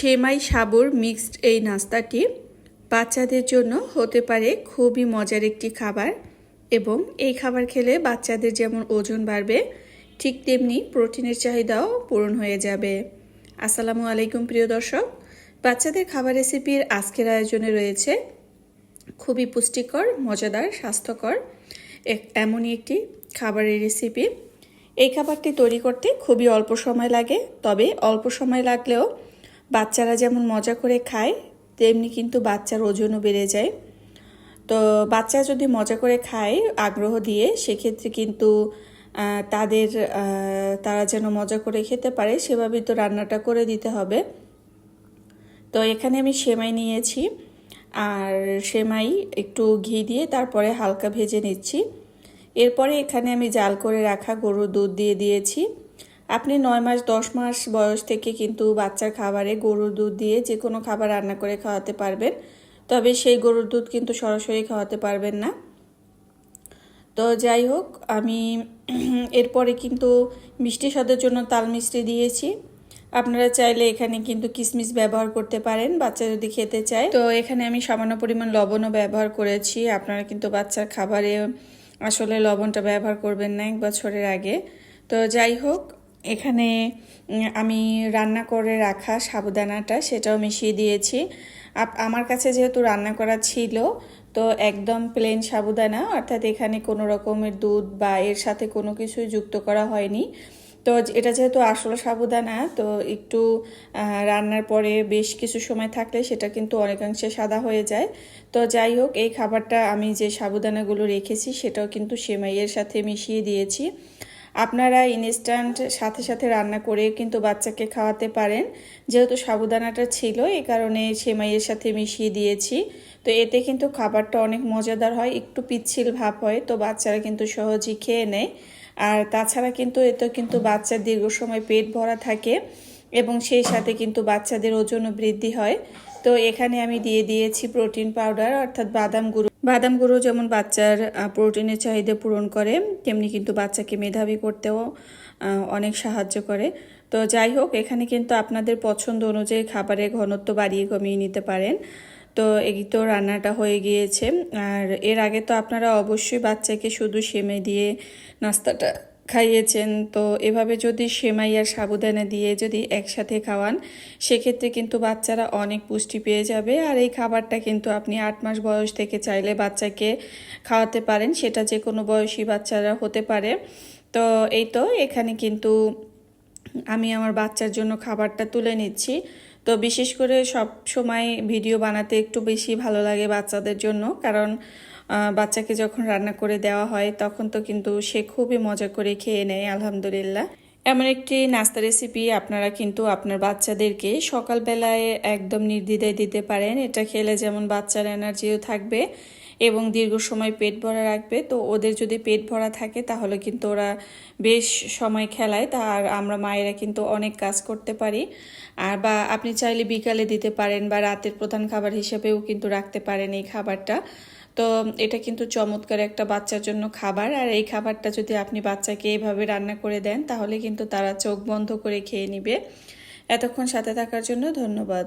সেমাই সাবুর mixed এই নাস্তাটি বাচ্চাদের জন্য হতে পারে খুবই মজার একটি খাবার এবং এই খাবার খেলে বাচ্চাদের যেমন ওজন বাড়বে ঠিক তেমনি প্রোটিনের চাহিদাও পূরণ হয়ে যাবে। আসসালামু আলাইকুম প্রিয় দর্শক, বাচ্চাদের খাবার রেসিপির আজকের আয়োজনে রয়েছে খুবই পুষ্টিকর, মজাদার, স্বাস্থ্যকর এমনই একটি খাবারের রেসিপি। এই খাবারটি তৈরি করতে খুবই অল্প সময় লাগে, তবে অল্প সময় লাগলেও বাচ্চারা যেমন মজা করে খায় তেমনি কিন্তু বাচ্চার ওজনও বেড়ে যায়। তো বাচ্চা যদি মজা করে খায় আগ্রহ দিয়ে, সেক্ষেত্রে কিন্তু তারা যেন মজা করে খেতে পারে সেভাবেই তো রান্নাটা করে দিতে হবে। তো এখানে আমি সেমাই নিয়েছি, আর সেমাই একটু ঘি দিয়ে তারপরে হালকা ভেজে নিচ্ছি। এরপরে এখানে আমি জাল করে রাখা গরুর দুধ দিয়ে দিয়েছি। আপনি 9 মাস 10 মাস বয়স থেকে কিন্তু বাচ্চার খাবারে গরুর দুধ দিয়ে যে কোনো খাবার রান্না করে খাওয়াতে পারবেন, তবে সেই গরুর দুধ কিন্তু সরাসরি খাওয়াতে পারবেন না। তো যাই হোক, আমি এরপরে কিন্তু মিষ্টি স্বাদের জন্য তাল মিষ্টি দিয়েছি। আপনারা চাইলে এখানে কিন্তু কিশমিশ ব্যবহার করতে পারেন বাচ্চা যদি খেতে চায়। তো এখানে আমি সামান্য পরিমাণ লবণও ব্যবহার করেছি। আপনারা কিন্তু বাচ্চার খাবারে আসলে লবণটা ব্যবহার করবেন না 1 বছরের আগে। তো যাই হোক, এখানে আমি রান্না করে রাখা সাবুদানাটা সেটাও মিশিয়ে দিয়েছি। আমার কাছে যেহেতু রান্না করা ছিল, তো একদম প্লেন সাবুদানা, অর্থাৎ এখানে কোনো রকমের দুধ বা এর সাথে কোনো কিছুই যুক্ত করা হয়নি। তো এটা যেহেতু আসলে সাবুদানা, তো একটু রান্নার পরে বেশ কিছু সময় থাকলে সেটা কিন্তু অনেকাংশে সাদা হয়ে যায়। তো যাই হোক, এই খাবারটা আমি যে সাবুদানাগুলো রেখেছি সেটাও কিন্তু সেমাইয়ের সাথে মিশিয়ে দিয়েছি। আপনারা ইনস্ট্যান্ট সাথে সাথে রান্না করে কিন্তু বাচ্চাকে খাওয়াতে পারেন। যেহেতু সাবুদানাটা ছিল, এই কারণে সেমাইয়ের সাথে মিশিয়ে দিয়েছি। তো এতে কিন্তু খাবারটা অনেক মজাদার হয়, একটু পিচ্ছিল ভাব হয়, তো বাচ্চারা কিন্তু সহজেই খেয়ে নেয়। আর তাছাড়া কিন্তু এতে কিন্তু বাচ্চার দীর্ঘ সময় পেট ভরা থাকে এবং সেই সাথে কিন্তু বাচ্চাদের ওজনও বৃদ্ধি হয়। তো এখানে আমি দিয়ে দিয়েছি প্রোটিন পাউডার, অর্থাৎ বাদাম গুঁড়ো যেমন বাচ্চার প্রোটিনের চাহিদা পূরণ করে, তেমনি কিন্তু বাচ্চাকে মেধাবী করতেও অনেক সাহায্য করে। তো যাই হোক, এখানে কিন্তু আপনাদের পছন্দ অনুযায়ী খাবারের ঘনত্ব বাড়িয়ে কমিয়ে নিতে পারেন। তো এই তো রান্নাটা হয়ে গিয়েছে। আর এর আগে তো আপনারা অবশ্যই বাচ্চাকে শুধু সেমাই দিয়ে নাস্তাটা খাইয়েছেন। তো এভাবে যদি সেমাই আর সাবুদানা দিয়ে যদি একসাথে খাওয়ান, সেক্ষেত্রে কিন্তু বাচ্চারা অনেক পুষ্টি পেয়ে যাবে। আর এই খাবারটা কিন্তু আপনি 8 মাস বয়স থেকে চাইলে বাচ্চাকে খাওয়াতে পারেন, সেটা যে কোনো বয়সী বাচ্চারা হতে পারে। তো এই তো এখানে কিন্তু আমি আমার বাচ্চার জন্য খাবারটা তুলে নিচ্ছি। তো বিশেষ করে সব সময় ভিডিও বানাতে একটু বেশি ভালো লাগে বাচ্চাদের জন্য, কারণ বাচ্চাকে যখন রান্না করে দেওয়া হয় তখন তো কিন্তু সে খুবই মজা করে খেয়ে নেয় আলহামদুলিল্লাহ। এমন একটি নাস্তা রেসিপি আপনারা কিন্তু আপনার বাচ্চাদেরকে সকালবেলায় একদম নির্দ্বিধায় দিতে পারেন। এটা খেলে যেমন বাচ্চার এনার্জিও থাকবে এবং দীর্ঘ সময় পেট ভরা রাখবে। তো ওদের যদি পেট ভরা থাকে তাহলে কিন্তু ওরা বেশ সময় খেলায়, আর আমরা মায়েরা কিন্তু অনেক কাজ করতে পারি। আর বা আপনি চাইলে বিকালে দিতে পারেন বা রাতের প্রধান খাবার হিসেবেও কিন্তু রাখতে পারেন এই খাবারটা। তো এটা কিন্তু চমৎকার একটা বাচ্চার জন্য খাবার। আর এই খাবারটা যদি আপনি বাচ্চাকে এইভাবে রান্না করে দেন তাহলে কিন্তু তারা চোখ বন্ধ করে খেয়ে নিবে। এতক্ষণ সাথে থাকার জন্য ধন্যবাদ।